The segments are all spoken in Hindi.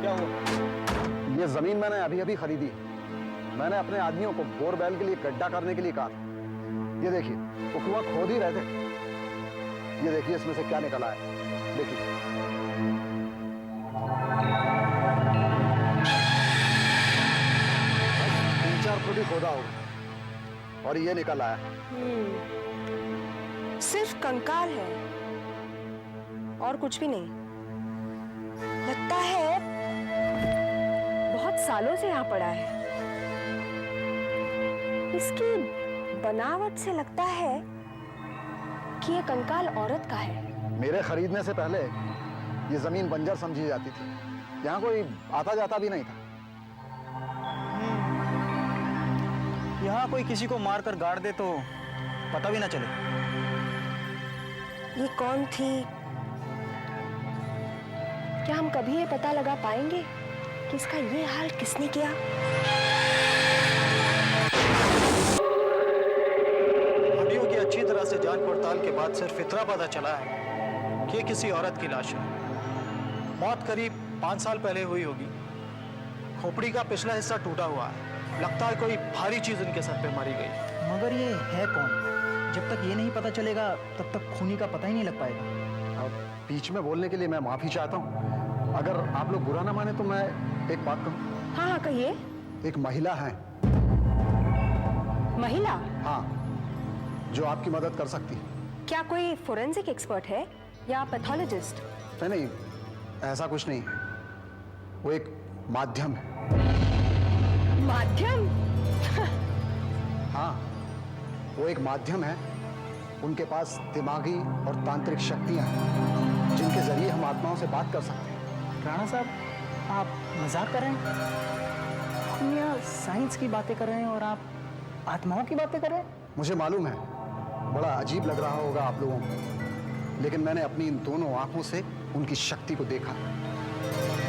क्या हुआ? ये जमीन मैंने अभी अभी खरीदी। मैंने अपने आदमियों को बोरवेल के लिए गड्ढा करने के लिए कहा था। ये देखिए, वो कुआं खोद ही रहे थे। ये देखिए इसमें से क्या निकला है, देखिए। बस 3-4 फुट ही खोदा होगा और ये निकल आया। सिर्फ कंकाल है और कुछ भी नहीं। लगता है बहुत सालों से यहाँ पड़ा है। इसकी बनावट से लगता है कि ये कंकाल औरत का है। मेरे खरीदने से पहले ये जमीन बंजर समझी जाती थी। यहाँ कोई आता जाता भी नहीं था। यहाँ कोई किसी को मारकर गाड़ दे तो पता भी ना चले। ये कौन थी? क्या हम कभी ये पता लगा पाएंगे कि इसका ये हाल किसने किया? हड्डियों की अच्छी तरह से जांच पड़ताल के बाद सिर्फ इतना पता चला है कि ये किसी औरत की लाश है। मौत करीब 5 साल पहले हुई होगी। खोपड़ी का पिछला हिस्सा टूटा हुआ है। लगता है कोई भारी चीज उनके सर पे मारी गई। मगर ये है कौन? जब तक ये नहीं पता चलेगा तब तक खूनी का पता ही नहीं लग पाएगा। अब बीच में बोलने के लिए मैं माफी चाहता हूँ। अगर आप लोग बुरा ना माने तो मैं एक बात कहूँ। हाँ हाँ कहिए। एक महिला है। महिला? हाँ, जो आपकी मदद कर सकती है। क्या कोई फोरेंसिक एक्सपर्ट है या पैथोलॉजिस्ट? नहीं, ऐसा कुछ नहीं है। वो एक माध्यम है। माध्यम? हाँ, वो एक माध्यम है। उनके पास दिमागी और तांत्रिक शक्तियां हैं जिनके जरिए हम आत्माओं से बात कर सकते हैं। राणा साहब, आप मजाक कर रहे हैं? हम यहाँ साइंस की बातें कर रहे हैं और आप आत्माओं की बातें कर रहे हैं? मुझे मालूम है, बड़ा अजीब लग रहा होगा आप लोगों को, लेकिन मैंने अपनी इन दोनों आंखों से उनकी शक्ति को देखा।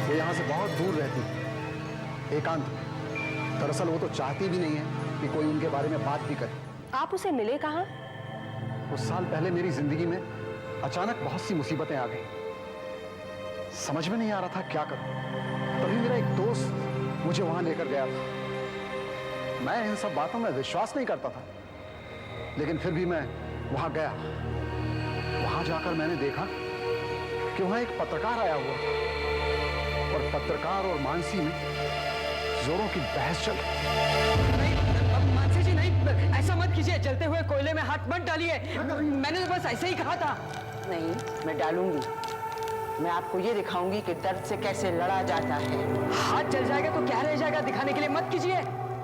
वो यहाँ से बहुत दूर रहती है, एकांत में। दरअसल वो तो चाहती भी नहीं है कि कोई उनके बारे में बात भी करे। आप उसे मिले कहाँ? कुछ साल पहले मेरी जिंदगी में अचानक बहुत सी मुसीबतें आ गई। समझ में नहीं आ रहा था क्या करूं। तभी मेरा एक दोस्त मुझे वहां लेकर गया था। मैं इन सब बातों में विश्वास नहीं करता था, लेकिन फिर भी मैं वहां गया। वहां जाकर मैंने देखा कि वहां एक पत्रकार आया हुआ था और पत्रकार और मानसी में जोरों की बहस चल रही। मानसी जी नहीं, ऐसा मत कीजिए। जलते हुए कोयले में हाथ मत डालिए। मैंने तो बस ऐसे ही कहा था। नहीं, मैं डालूंगी। मैं आपको ये दिखाऊंगी कि दर्द से कैसे लड़ा जाता है। हाथ जल जाएगा तो क्या रह जाएगा, दिखाने के लिए मत कीजिए।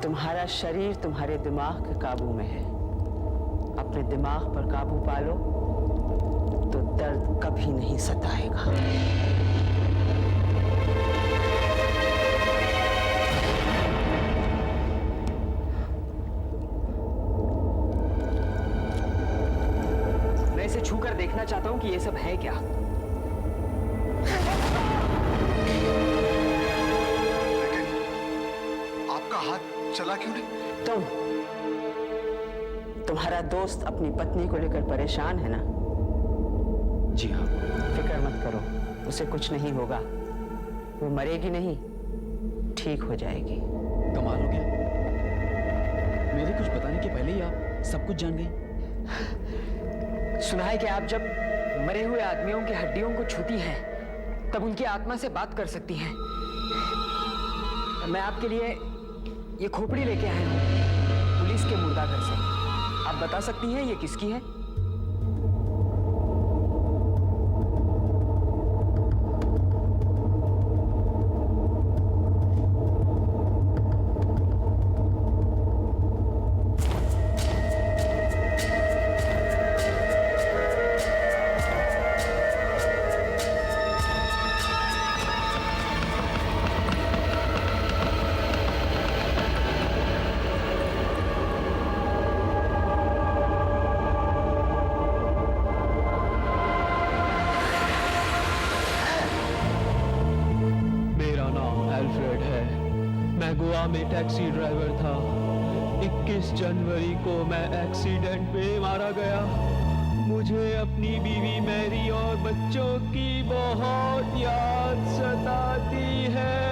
तुम्हारा शरीर तुम्हारे दिमाग के काबू में है। अपने दिमाग पर काबू पालो तो दर्द कभी नहीं सताएगा। मैं इसे छूकर देखना चाहता हूँ कि ये सब है क्या। आपका हाथ चला क्यों नहीं? तुम्हारा दोस्त अपनी पत्नी को लेकर परेशान है ना? जी हाँ। फिक्र मत करो, उसे कुछ नहीं होगा। वो मरेगी नहीं, ठीक हो जाएगी। कमाल हो गया, मेरे कुछ बताने के पहले ही आप सब कुछ जान गई। सुना है कि आप जब मरे हुए आदमियों की हड्डियों को छूती हैं तब उनकी आत्मा से बात कर सकती हैं। मैं आपके लिए ये खोपड़ी लेके आया हूँ पुलिस के मुर्दाघर से। आप बता सकती हैं ये किसकी है? गोवा में टैक्सी ड्राइवर था। 21 जनवरी को मैं एक्सीडेंट में मारा गया। मुझे अपनी बीवी मैरी और बच्चों की बहुत याद सताती है।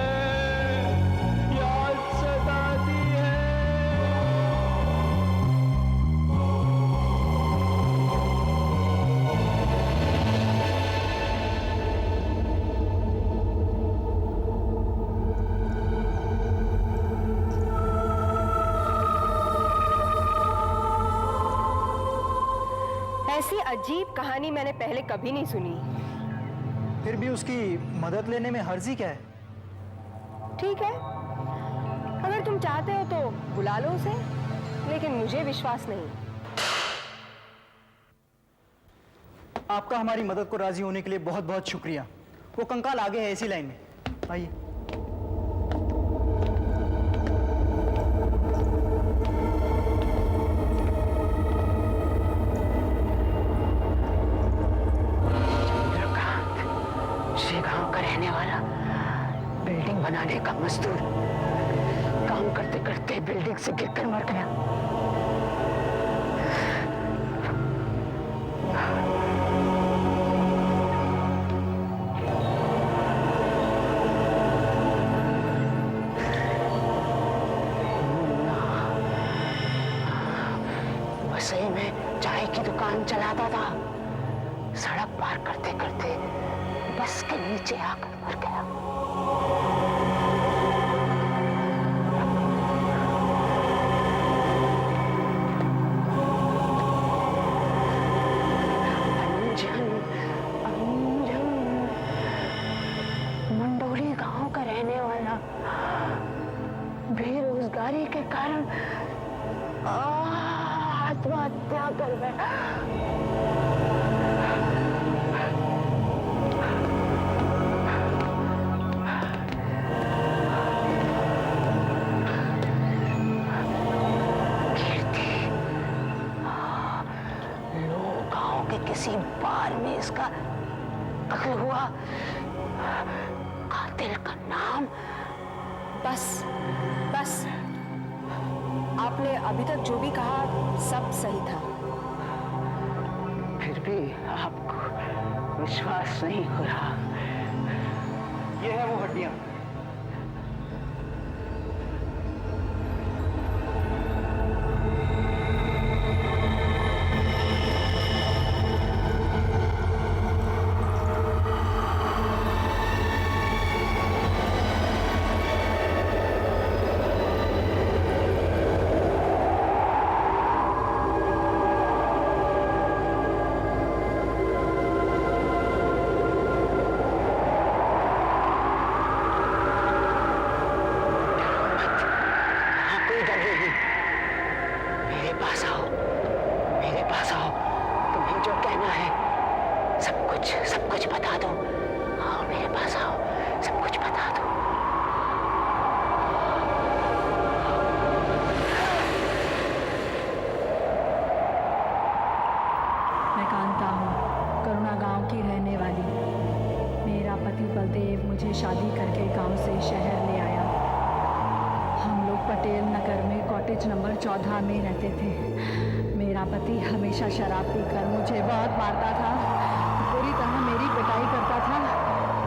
ऐसी अजीब कहानी मैंने पहले कभी नहीं सुनी। फिर भी उसकी मदद लेने में हर्जी क्या है? ठीक है, अगर तुम चाहते हो तो बुला लो उसे, लेकिन मुझे विश्वास नहीं। आपका हमारी मदद को राजी होने के लिए बहुत बहुत शुक्रिया। वो कंकाल आगे है इसी लाइन में, आइए। श्री गांव का रहने वाला, बिल्डिंग बनाने का मजदूर, काम करते करते बिल्डिंग से गिरकर मर गया। वसई में चाय की दुकान चलाता था। सड़क पार करते करते बस के नीचे आकर मर गया। मंडोली गांव का रहने वाला, बेरोजगारी के कारण आत्महत्या कर बैठा। किसी बार में इसका कत्ल हुआ। कातिल का नाम? बस बस, आपने अभी तक जो भी कहा सब सही था। फिर भी आपको विश्वास नहीं हो रहा। ये है वो हड्डियां। सब कुछ बता दो। आओ मेरे पास आओ, सब कुछ बता दो। मैं कांता हूँ, करुणा गांव की रहने वाली। मेरा पति बलदेव मुझे शादी करके गांव से शहर ले आया। हम लोग पटेल नगर में कॉटेज नंबर 14 में रहते थे। मेरा पति हमेशा शराब पीकर मुझे बहुत मारता था, पूरी तरह मेरी पिटाई करता था।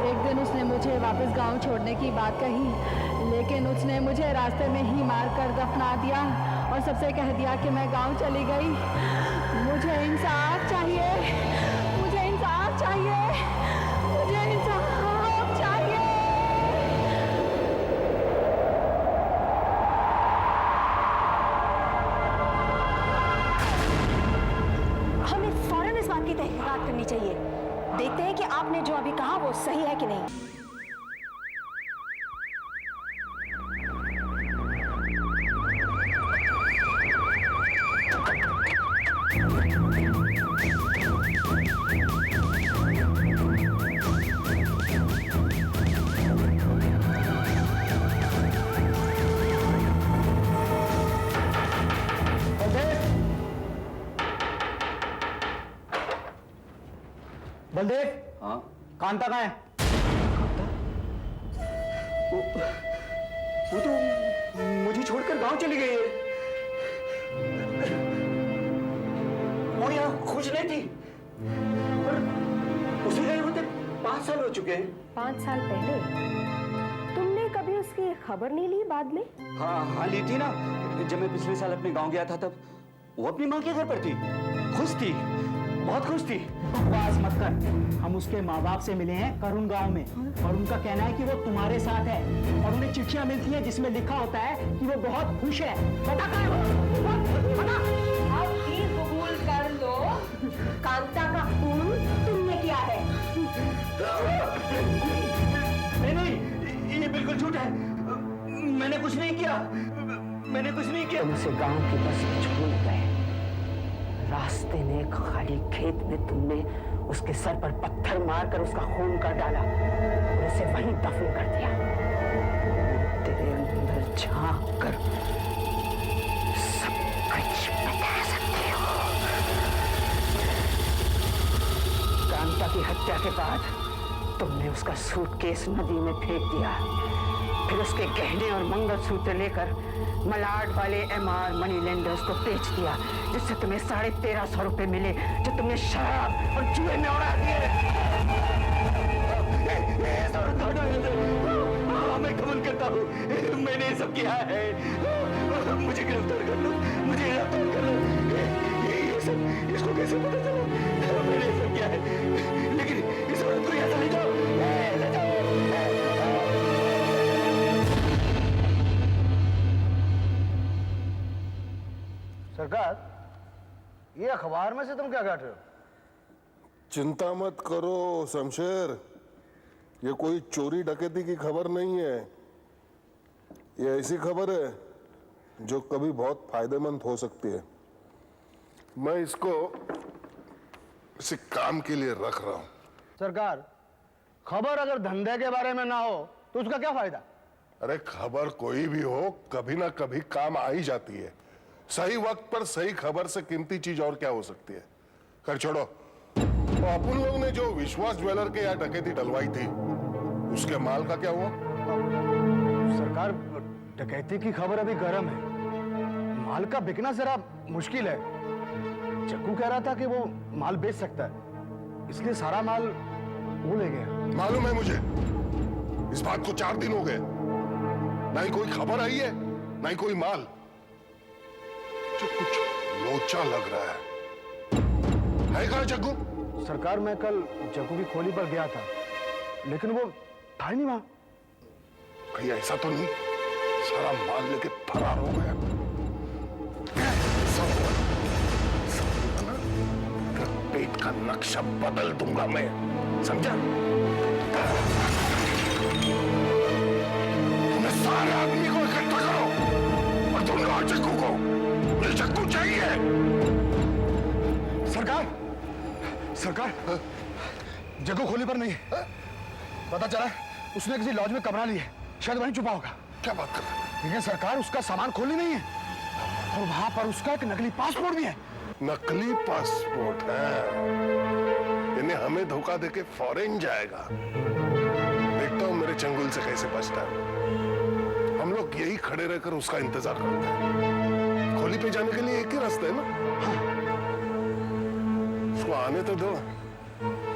एक दिन उसने मुझे वापस गांव छोड़ने की बात कही, लेकिन उसने मुझे रास्ते में ही मारकर दफना दिया और सबसे कह दिया कि मैं गांव चली गई। मुझे इंसाफ चाहिए, मुझे इंसाफ चाहिए, मुझे इंसाफ चाहिए। हमें फौरन इस बात की तहकीकात करनी चाहिए। देखते हैं कि आपने जो अभी कहा वो सही है कि नहीं। बलदेव, हाँ? कांता कहाँ है? वो तो मुझे छोड़कर गांव चली गई है। वो यहाँ खुश नहीं थी, पर उसे गए होते 5 साल हो चुके हैं। 5 साल पहले तुमने कभी उसकी खबर नहीं ली बाद में? हाँ ली थी ना। जब मैं पिछले साल अपने गांव गया था तब वो अपनी माँ के घर पर थी, खुश थी, बहुत खुश थी। बकवास मत कर, हम उसके माँ बाप से मिले हैं करुण गांव में, और उनका कहना है कि वो तुम्हारे साथ है, और उन्हें चिट्ठियां मिलती हैं जिसमें लिखा होता है कि वो बहुत खुश है। बता कहाँ है वो? बता। अब भी कबूल कर लो कांता का खून तुमने किया है। नहीं, ये बिल्कुल झूठ है। मैंने कुछ नहीं किया, मैंने कुछ नहीं किया। तुम उसे गांव की बस में छोड़ गए। रास्ते में एक खाली खेत में तुमने उसके सर पर पत्थर मारकर उसका खून कर डाला और उसे वहीं दफन कर दिया। तेरे अंदर झांक कर सब कुछ बता सकती हो। कांता की हत्या के बाद तुमने उसका सूटकेस नदी में फेंक दिया, फिर उसके गहने और मंगलसूत्र लेकर मलाड वाले MR मनी लेंडर्स को बेच दिया, जिससे तुम्हें 1350 रुपए मिले, जो तुमने शराब और जुए में उड़ा दिए। मैं कबूल करता हूँ, मैंने ये सब किया है। मुझे गिरफ्तार कर लो, मुझे गिरफ्तार कर लो। ये सब इसको कैसे पता चला? मैंने ये सब किया है, लेकिन इस औरत को यहाँ से ले जाओ, ले जाओ। सरकार, ये अखबार में से तुम क्या काट रहे हो? चिंता मत करो शमशेर, ये कोई चोरी डकैती की खबर नहीं है। ये ऐसी खबर है जो कभी बहुत फायदेमंद हो सकती है। मैं इसको किसी काम के लिए रख रहा हूं। सरकार, खबर अगर धंधे के बारे में ना हो तो उसका क्या फायदा? अरे खबर कोई भी हो, कभी ना कभी काम आ ही जाती है। सही वक्त पर सही खबर से कीमती चीज और क्या हो सकती है। खैर छोड़ो, तो अपन लोग ने जो विश्वास ज्वेलर के यहाँ डकैती डलवाई थी, उसके माल का क्या हुआ? सरकार, डकैती की खबर अभी गर्म है, माल का बिकना जरा मुश्किल है। चक्कू कह रहा था कि वो माल बेच सकता है, इसलिए सारा माल वो ले गया। मालूम है मुझे, इस बात को 4 दिन हो गए, ना ही कोई खबर आई है ना ही कोई माल। जो कुछ लोचा लग रहा है कहाँ जग्गू? सरकार, मैं कल जग्गू की खोली पर गया था, लेकिन वो था ही नहीं वहां। कहीं ऐसा तो नहीं सारा माल लेके फरार हो गया? पेट का नक्शा बदल दूंगा मैं, समझा? तुम्हें सारे आदमी को इकट्ठा करो और ढूंढो जग्गू को। मुझे जग्गू चाहिए। सरकार, जग्गू खोली पर नहीं है। पता चला उसने किसी लॉज में कमरा लिया है, शायद वहीं छुपा होगा। क्या बात कर रहे हैं? लेकिन सरकार, उसका सामान खोली नहीं है और वहां पर उसका एक नकली पासपोर्ट भी है। नकली पासपोर्ट है? इन्हें हमें धोखा देके फॉरेन जाएगा। देखता हूं मेरे चंगुल से कैसे बचता है। हम लोग यही खड़े रहकर उसका इंतजार करते हैं। खोली पे जाने के लिए एक ही रास्ता है ना? उसको आने तो दो,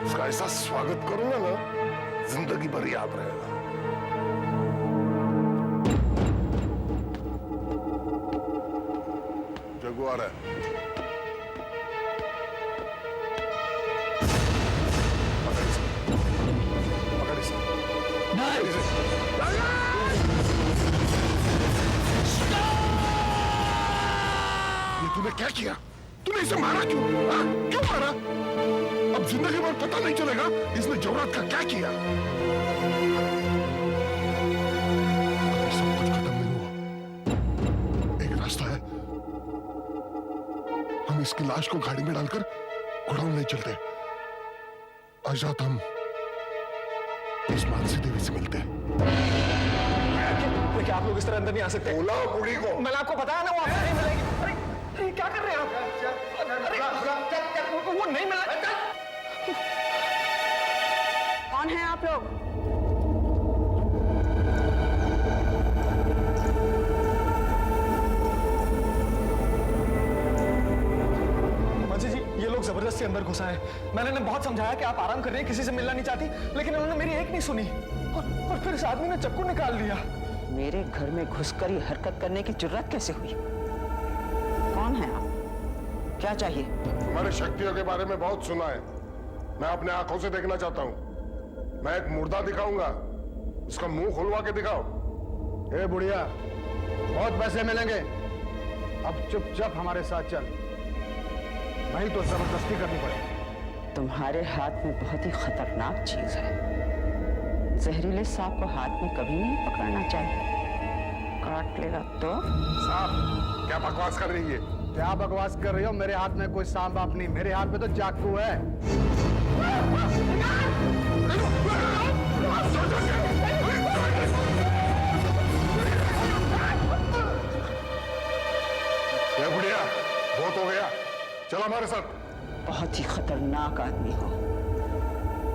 उसका ऐसा स्वागत करूंगा ना, जिंदगी भर याद रहेगा। जग्गू आ रहा है। तूने क्या किया? तूने इसे मारा क्यों? हाँ? क्यों मारा? अब जिंदगी भर पता नहीं चलेगा इसने जौहरत का क्या किया। सब कुछ खत्म नहीं हुआ। एक रास्ता है, हम इसकी लाश को गाड़ी में डालकर गोडाउन ले चलते। आज रात हम इस मानसी देवी से मिलते हैं। क्या आप लोग इस तरह अंदर नहीं आ सकते? बुलाओ बूढ़ी को। मैंने आपको बताया ना, वो आपसे नहीं मिलेगी। अरे क्या कर रहे हैं आप? अरे वो नहीं मिला। कौन है आप लोग? मांसी जी, ये लोग जबरदस्ती अंदर घुसा है। मैंने इन्हें बहुत समझाया कि आप आराम कर रहे हैं, किसी से मिलना नहीं चाहती, लेकिन उन्होंने मेरी एक नहीं सुनी और फिर इस आदमी ने चक्कू निकाल लिया। मेरे घर में घुसकर ये हरकत करने की जुर्रत कैसे हुई? कौन है आप? क्या चाहिए? तुम्हारी शक्तियों के बारे में बहुत सुना है, मैं अपने आंखों से देखना चाहता हूं। मैं एक मुर्दा दिखाऊंगा, उसका मुंह खुलवा के दिखाओ। ए बुढ़िया, बहुत पैसे मिलेंगे, अब चुपचाप हमारे साथ चल। नहीं तो जबरदस्ती करनी पड़ेगी। तुम्हारे हाथ में बहुत ही खतरनाक चीज है। जहरीले सांप को हाथ में कभी नहीं पकड़ना चाहिए, काट लेगा तो। साहब क्या बकवास कर रही है? क्या बकवास कर रही हो? मेरे हाथ में कोई सांप बाप नहीं, मेरे हाथ में तो चाकू है। बुढ़िया बहुत हो गया, चल हमारे साथ। बहुत ही खतरनाक आदमी हो,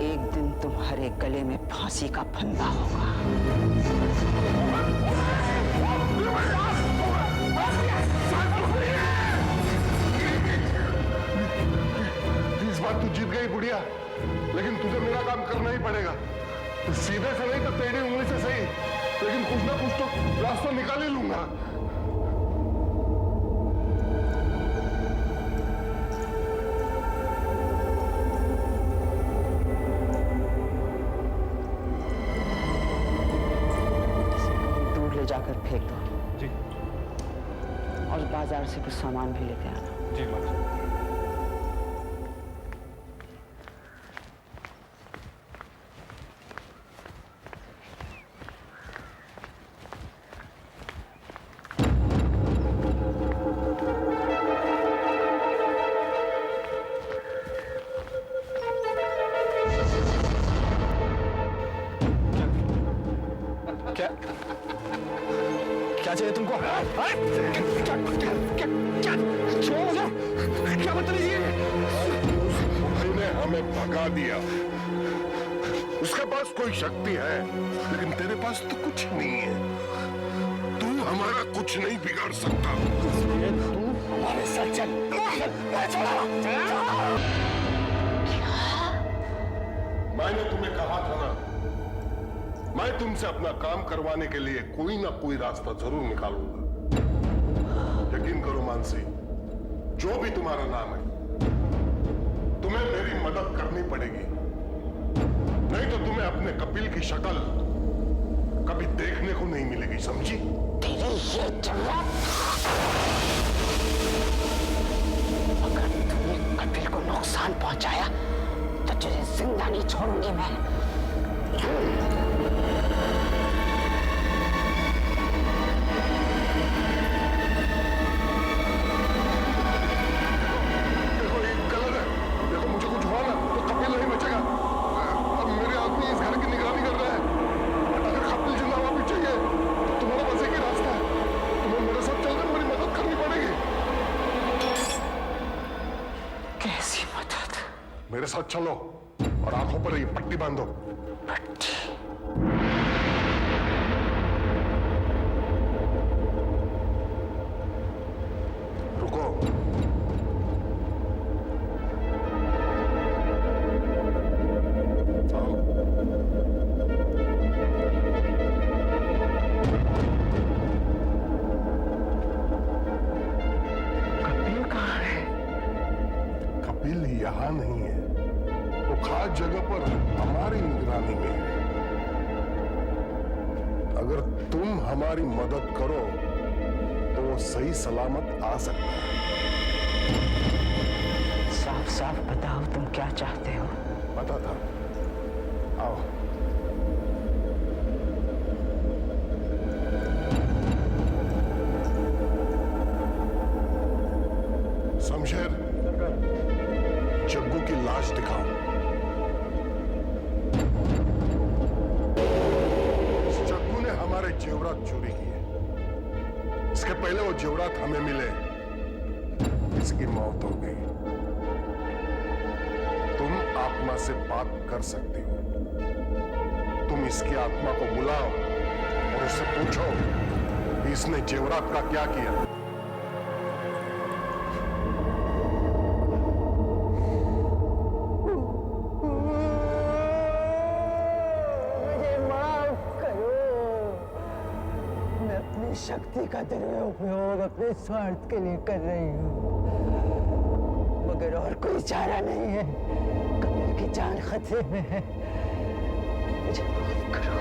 एक दिन तुम्हारे गले में फांसी का फंदा होगा। इस बार तू जीत गई बुढ़िया, लेकिन तुझे मेरा काम करना ही पड़ेगा। सीधे से नहीं तो टेढ़ी उंगली से सही, लेकिन कुछ ना कुछ तो रास्ता निकाल ही लूंगा। दूर ले जाकर फेंक दो। जी। और बाजार से कुछ सामान भी लेते आना। जी माता। क्या क्या चाहिए तुमको? क्या बदतमीजी है? भाई ने हमें भगा दिया। उसके पास कोई शक्ति है, लेकिन तेरे पास तो कुछ नहीं है। तू हमारा कुछ नहीं बिगाड़ सकता। तू हमारे साथ चल। मैंने तुम्हें कहा था ना, मैं तुमसे अपना काम करवाने के लिए कोई ना कोई रास्ता जरूर निकालूंगा। यकीन करो मानसी, जो भी तुम्हारा नाम है, तुम्हें मेरी मदद करनी पड़ेगी, नहीं तो तुम्हें अपने कपिल की शक्ल कभी देखने को नहीं मिलेगी, समझी? तेरे ये जवाब, अगर तुमने कपिल को नुकसान पहुंचाया तो तुझे जिंदा नहीं छोड़ूंगी मैं। देखो ये गलत है। देखो मुझे कुछ हुआ ना तो कपिल नहीं बचेगा। अब मेरे आदमी इस घर की निगरानी कर रहे हैं। अगर कपिल जिंदा वापस चाहिए तो तुम्हारा बस एक ही रास्ता है, तुम्हें मेरे साथ चलकर मेरी मदद करनी पड़ेगी। कैसी मदद? मेरे साथ चलो और आंखों पर ये पट्टी बांधो। पट्टी? रुको। आओ। कपिल कहाँ है? कपिल यहाँ नहीं है, वो खास जगह पर हमारी निगरानी में है। अगर तुम हमारी मदद करो तो वो सही सलामत आ सकता है। साफ साफ बताओ तुम क्या चाहते हो? पता था। आओ। शमशेर, जग्गू की लाश दिखाओ। जग्गू ने हमारे जेवरात चोरी किए। इसके पहले वो जेवरात हमें मिले, इसकी मौत हो गई। तुम आत्मा से बात कर सकती हो। तुम इसकी आत्मा को बुलाओ और उससे पूछो कि इसने जेवरात का क्या किया। शक्ति का दुरुपयोग अपने स्वार्थ के लिए कर रही हूँ, मगर और कोई चारा नहीं है। कपिल की जान खतरे में है, मुझे माफ करो।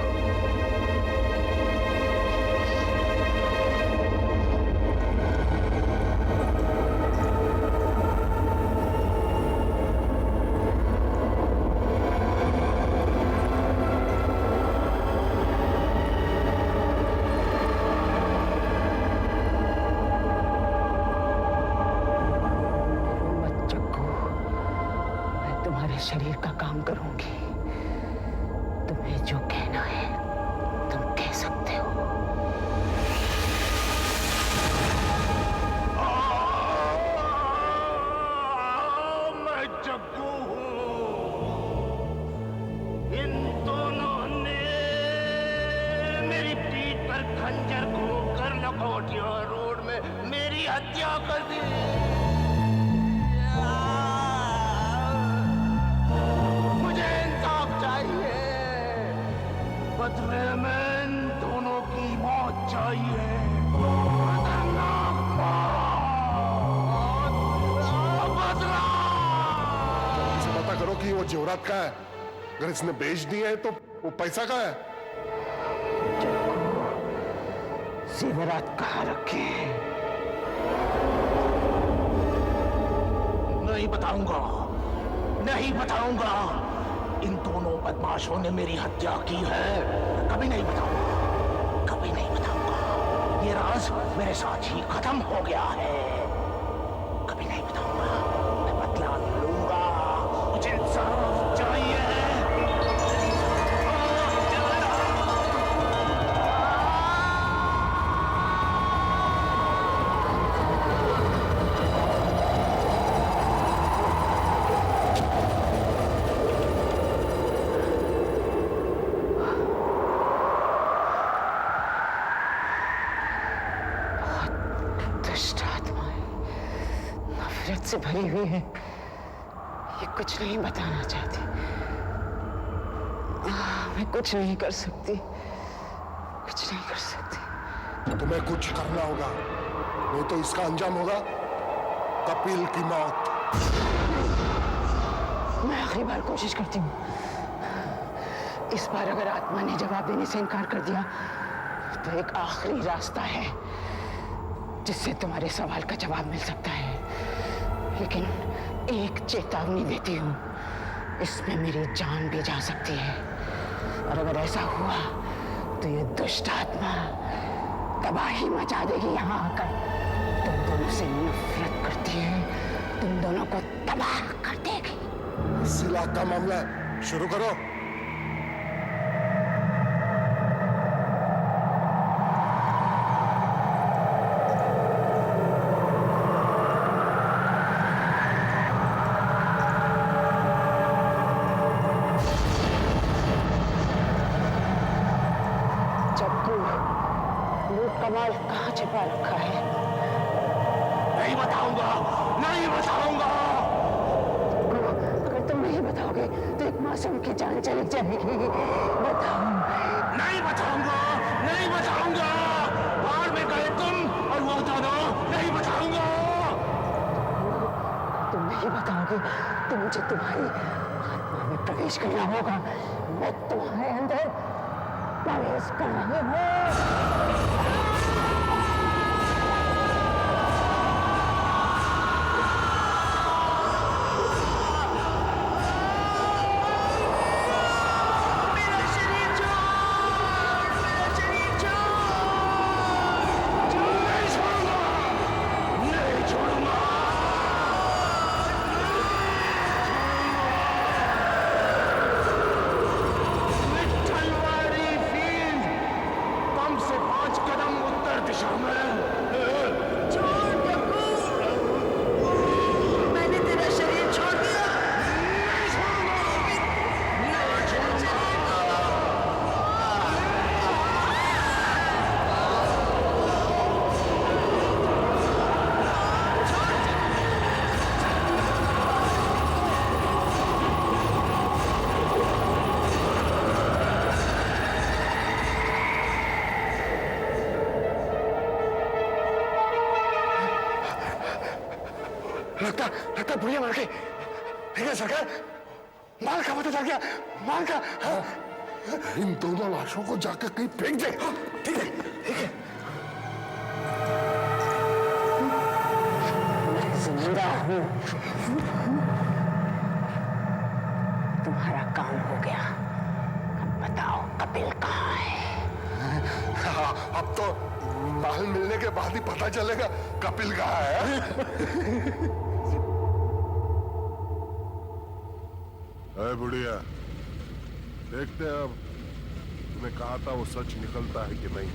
मैं शरीर का काम करूंगी। तुम्हें जो कहना है तुम कह सकते हो। मैं जग्गू हूँ। इन दोनों ने मेरी पीठ पर खंजर घोंकर लखोटिया रोड में मेरी हत्या कर दी। मुझे इंसाफ चाहिए, बदले में इन दोनों की मौत चाहिए। खतरनाक मौत, बदला। इसे पता करो कि वो जेवरात का है। अगर इसने बेच दिए हैं तो वो पैसा का है। जेवरात कहाँ रखे हैं? नहीं बताऊंगा, नहीं बताऊंगा। इन दोनों बदमाशों ने मेरी हत्या की है। कभी नहीं बताऊंगा, कभी नहीं बताऊंगा। ये राज मेरे साथ ही खत्म हो गया है। कभी नहीं बताऊंगा। मैं बदला लूंगा। मुझे इंसाफ चाहिए। दुष्ट आत्माएं नफरत से भरी हुई है। ये कुछ नहीं बताना चाहती। मैं कुछ नहीं कर सकती, कुछ नहीं कर सकती। तुम्हें कुछ करना होगा, नहीं तो इसका अंजाम होगा कपिल की मौत। मैं आखिरी बार कोशिश करती हूँ। इस बार अगर आत्मा ने जवाब देने से इनकार कर दिया तो एक आखिरी रास्ता है जिससे तुम्हारे सवाल का जवाब मिल सकता है। लेकिन एक चेतावनी देती हूँ, इसमें मेरी जान भी जा सकती है। और अगर ऐसा हुआ तो ये दुष्ट आत्मा तबाही मचा देगी यहाँ आकर। तुम दोनों से नफरत करती है, तुम दोनों को तबाह कर देगी। सिला का मामला है, शुरू करो। कमाल कहाँ छिपा रखा है? नहीं बताऊंगा, नहीं बताऊंगा। अगर तुम नहीं बताओगे तो एक मासूम की जान चली जाएगी। बताओ। नहीं बताऊंगा, नहीं बताऊंगा। बाहर में गए तुम और वो दोनों। नहीं बताऊंगा। तुम नहीं बताओगे तो मुझे तुम्हारी आत्मा में प्रवेश करना होगा। मैं तुम्हारे अंदर प्रवेश कर रही हूँ। लगता बुढ़िया मार के। ठीक है सरकार, माल का पता चल गया। माल का इन दोनों लाशों को जाकर कहीं फेंक दे। ठीक है, ठीक है। मैं जिंदा हूँ। तुम्हारा काम हो गया। अब बताओ कपिल कहाँ है? अब तो माल मिलने के बाद ही पता चलेगा कपिल कहाँ है। अरे बुढ़िया, देखते हैं अब तूने कहा था वो सच निकलता है कि नहीं।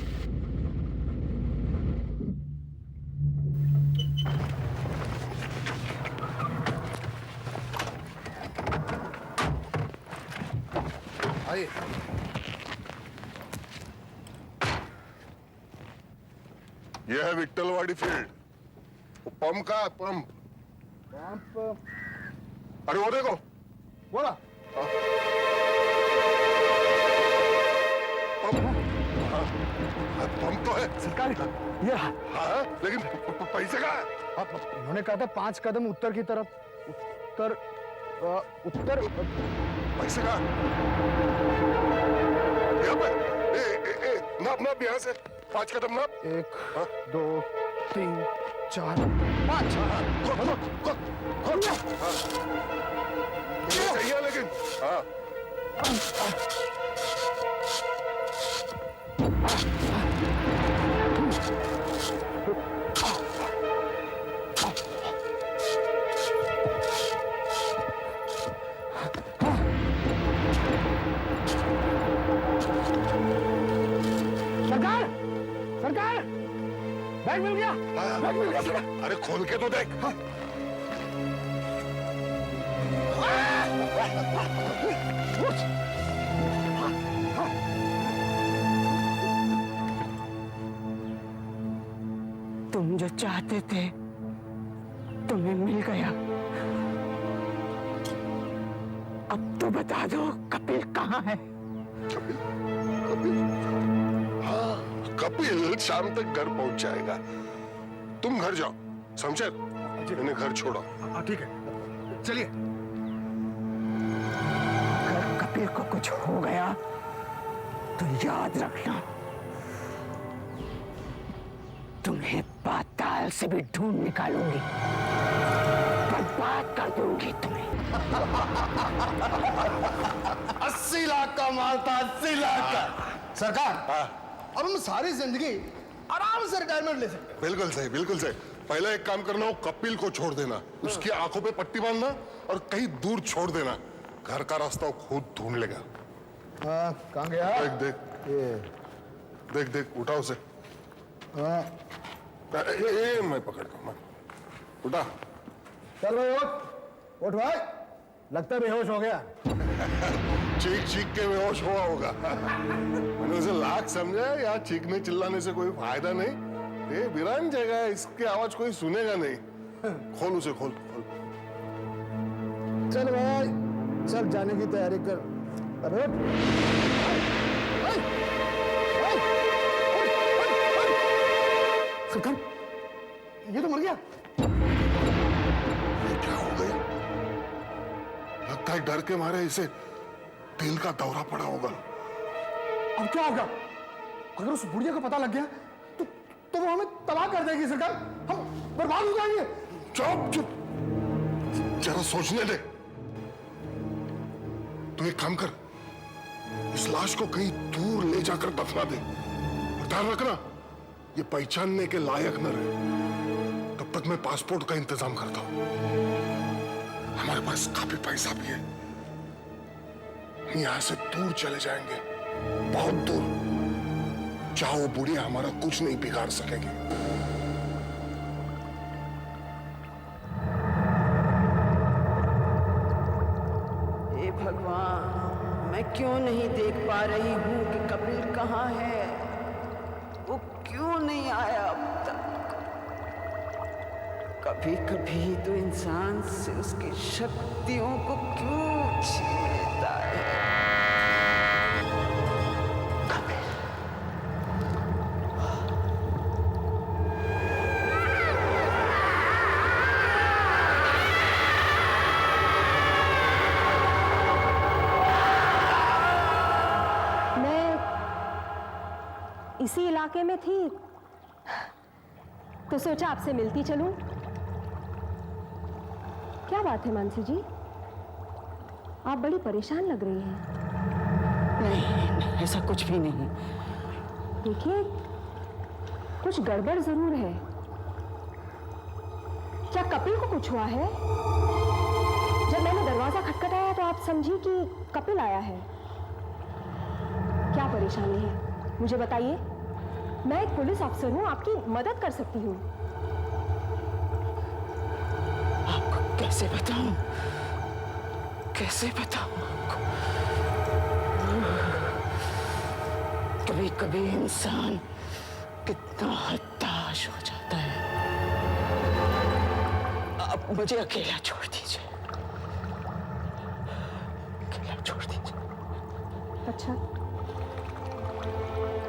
आइए। यह है विट्ठलवाड़ी फील्ड। वो पंप का पंप। अरे वो देखो, बोला पंप तो है सरकार, ये रहा। हाँ, लेकिन पैसे कहाँ है? उन्होंने कहा था 5 कदम उत्तर की तरफ। उत्तर पैसे कहाँ? यहाँ पे। नाप नाप यहाँ से 5 कदम नाप। 1 2 3 4 5। ये सही है लेकिन। हाँ। सरकार, सरकार, बैग मिल गया। बैग मिल गया सरकार। अरे खोल के तो देख। तुम जो चाहते थे तुम्हें मिल गया। अब तो बता दो कपिल कहाँ है? कपिल, कपिल, हाँ, कपिल शाम तक घर पहुंच जाएगा। तुम घर जाओ, शमशेर, इन्हें घर छोड़ो। ठीक है, चलिए। अगर कपिल को कुछ हो गया तो याद रखना, तुम्हें पाताल से भी ढूंढ निकालूंगी, बर्बाद कर दूंगी तुम्हें। 80 लाख का माल था, 80 लाख का। सरकार, अब हम सारी जिंदगी आराम से रिटायरमेंट ले सकते हैं। बिल्कुल सही, बिल्कुल सही। पहले एक काम करना, वो कपिल को छोड़ देना, उसकी आंखों पे पट्टी बांधना और कहीं दूर छोड़ देना। घर का रास्ता वो खुद ढूंढ लेगा। हाँ, कहाँ गया? देख देख, देख देख, उठा उसे। हाँ, ये मैं पकड़ता हूँ, उठा। चल भाई उठ, उठ भाई। लगता है बेहोश हो गया। चीख चीख के बेहोश हुआ होगा। मैंने उसे लाख समझा, यहाँ चीखने चिल्लाने से कोई फायदा नहीं। ये वीरान जगह है, इसकी आवाज कोई सुनेगा नहीं। खोल उसे, खोल खोल। चल भाई, चल जाने की तैयारी कर। अरे सरकार, ये तो मर गया। ये क्या हो गया? लगता है डर के मारे इसे दिल का दौरा पड़ा होगा। अब क्या होगा? अगर उस बुढ़िया को पता लग गया तो वो हमें तबाह कर देगी सरकार। हम बर्बाद हो जाएंगे। चुप चुप, जरा सोचने दे। तो एक काम कर, इस लाश को कहीं दूर ले जाकर दफना दे। और ध्यान रखना, ये पहचानने के लायक न रहे। तब तक मैं पासपोर्ट का इंतजाम करता हूं। हमारे पास काफी पैसा भी है। यहां से दूर चले जाएंगे, बहुत दूर। चाहो वो बुढ़िया हमारा कुछ नहीं बिगाड़ सकेगी। हे भगवान, मैं क्यों नहीं देख पा रही हूँ कि कपिल कहाँ है? वो क्यों नहीं आया अब तक? कभी कभी तो इंसान से उसकी शक्तियों को क्यों छीन लेता है? कपिल, मैं इसी इलाके में थी तो सोचा आपसे मिलती चलूं। क्या बात है मानसी जी, आप बड़ी परेशान लग रही हैं। नहीं, ऐसा कुछ भी नहीं। देखिए, कुछ गड़बड़ जरूर है। क्या कपिल को कुछ हुआ है? जब मैंने दरवाजा दरवाजा खटखटाया तो आप समझी कि कपिल आया है। क्या परेशानी है मुझे बताइए, मैं एक पुलिस अफसर हूं, आपकी मदद कर सकती हूँ। आपको कैसे बताऊं, कैसे बताऊं आपको? कभी कभी इंसान कितना हताश हो जाता है। आप मुझे अकेला छोड़ दीजिए, अकेला छोड़ दीजिए। अच्छा,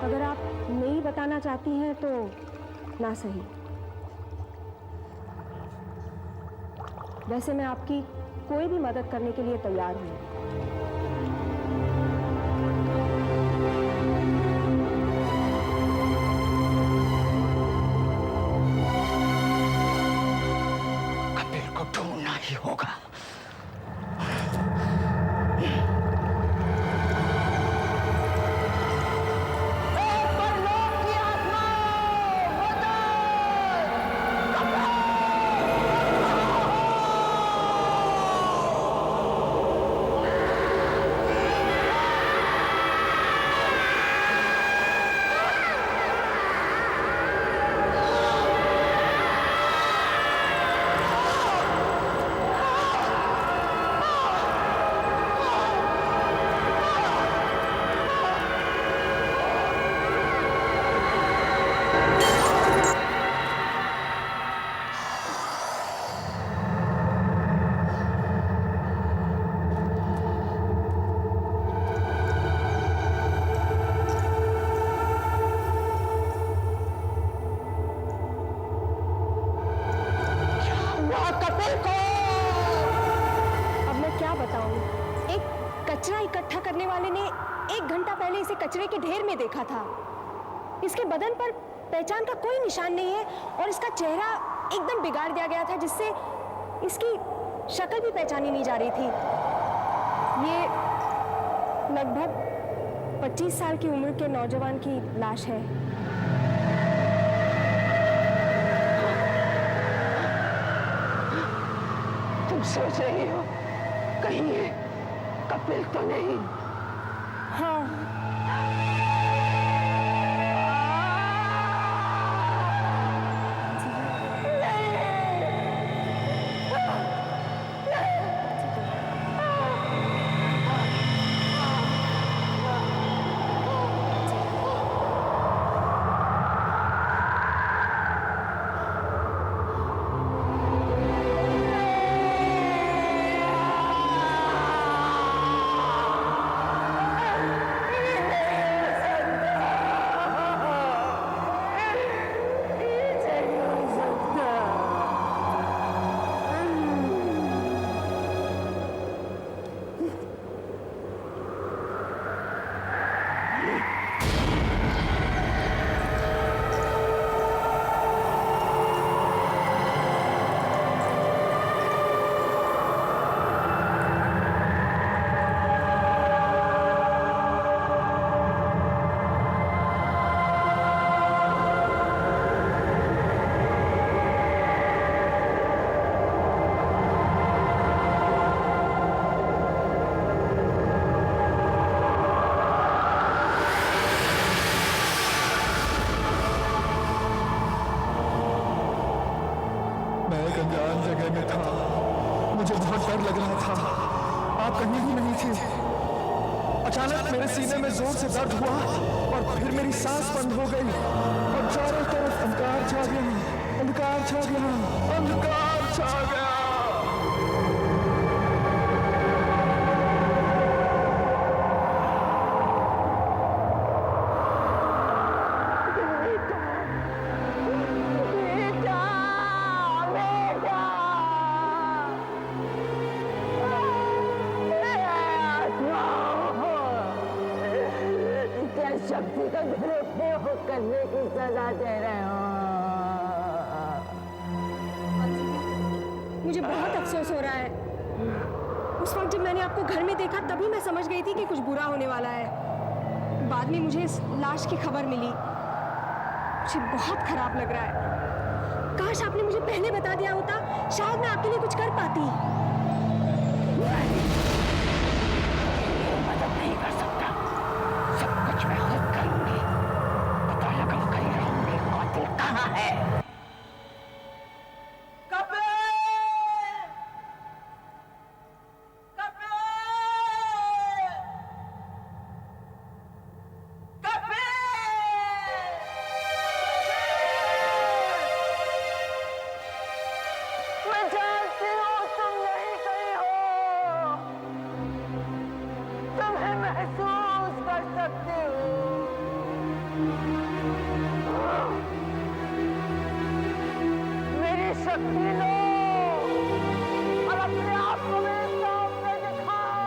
अगर आप नहीं बताना चाहती हैं तो ना सही। वैसे मैं आपकी कोई भी मदद करने के लिए तैयार हूं। कपिल को ढूंढना ही होगा। अब मैं क्या बताऊं, एक कचरा इकट्ठा करने वाले ने 1 घंटा पहले इसे कचरे के ढेर में देखा था। इसके बदन पर पहचान का कोई निशान नहीं है और इसका चेहरा एकदम बिगाड़ दिया गया था, जिससे इसकी शक्ल भी पहचानी नहीं जा रही थी। ये लगभग 25 साल की उम्र के नौजवान की लाश है। तुम सोच रही हो कहीं ये कपिल तो नहीं? हाँ, अचानक मेरे सीने में जोर से दर्द हुआ और फिर मेरी सांस बंद हो गई और चारों तरफ अंधकार छा गया, अंधकार छा गया, अंधकार छा गया। शक्ति का दुरुपयोग करने की सजा दे रहे हो। मुझे बहुत अफसोस हो रहा है। उस वक्त जब मैंने आपको घर में देखा तभी मैं समझ गई थी कि कुछ बुरा होने वाला है। बाद में मुझे इस लाश की खबर मिली, मुझे बहुत खराब लग रहा है। काश आपने मुझे पहले बता दिया होता, शायद मैं आपके लिए कुछ कर पाती। मदद नहीं कर सकता, सब कुछ मैं खुद करूंगी। पता लगा कर ही रहूंगी कातिल कहाँ है। मैं जानती हूँ तुम नहीं गई हो, तुम्हें महसूस कर सकती हूँ। मेरी शक्ति लो और अपने आप को मेरे सामने दिखाओ।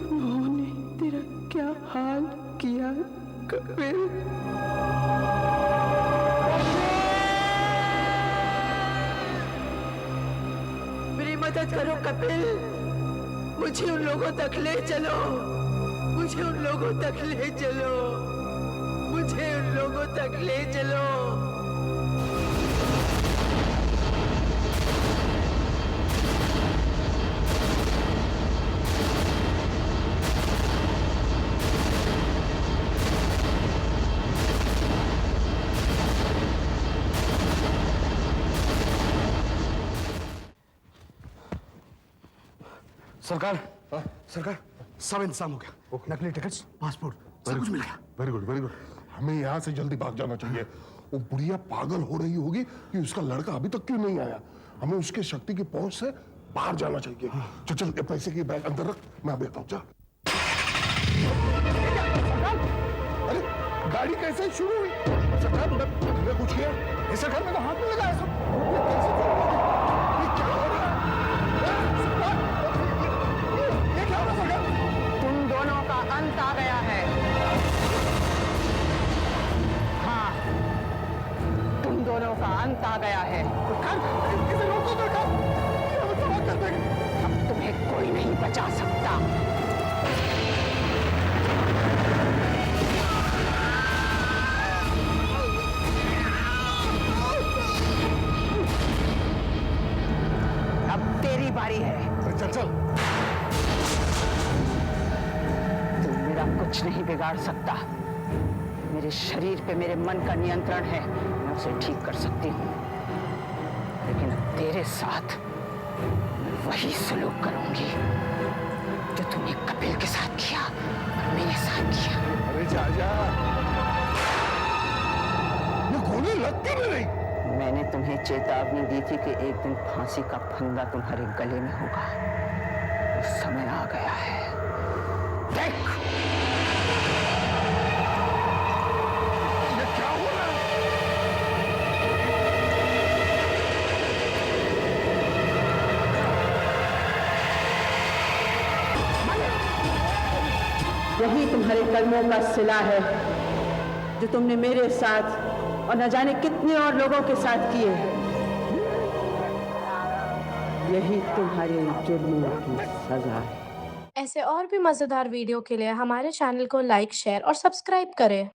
उन्होंने तेरा क्या हाल किया कपिल? मेरी मदद करो कपिल, मुझे उन लोगों तक ले चलो, मुझे उन लोगों तक ले चलो, मुझे उन लोगों तक ले चलो। सरकार, सरकार, सब इंतजाम हो गया। नकली टिकट्स, पासपोर्ट, सब कुछ मिल गया। Very good, very good. हमें यहाँ से जल्दी भाग जाना चाहिए। वो बुढ़िया पागल हो रही होगी कि उसका लड़का अभी तक क्यों नहीं आया। हमें उसके शक्ति की पहुंच से बाहर जाना चाहिए। चल चल, ये पैसे की बैग अंदर रख, मैं अभी आता हूँ। चल। अरे गाड़ी कैसे शुरू हुई? सरकार, मैं कुछ किया? सरकार, मैं तो हाथ में लगाया सब। ये कैसे शुरू हुआ? ये क्या हो रहा है? सरकार, ये क्या हो रहा है सरकार? तुम दोनों का अंत आ गया है। हाँ, तुम दोनों का अंत आ गया है। किसी लोग को सरकार, ये हम सवाल कर देंगे। अब तुम्हें कोई नहीं बचा सकता। अब तेरी बारी है। चल चल। तुम मेरा कुछ नहीं बिगाड़ सकता। मेरे शरीर पे मेरे मन का नियंत्रण है, मैं उसे ठीक कर सकती हूँ। लेकिन तेरे साथ मैं वही सलूक करूंगी जो तुमने कपिल के साथ किया और मेरे साथ किया। अरे जा जा, ये गोली लग क्यों नहीं रही? मैंने तुम्हें चेतावनी दी थी कि एक दिन फांसी का फंदा तुम्हारे गले में होगा। वो समय आ गया है। देख, ये क्या हो रहा है? यही तुम्हारे कर्मों का सिला है जो तुमने मेरे साथ और न जाने कितने और लोगों के साथ किए। यही तुम्हारे जुर्मों की सजा है। ऐसे और भी मज़ेदार वीडियो के लिए हमारे चैनल को लाइक, शेयर और सब्सक्राइब करें।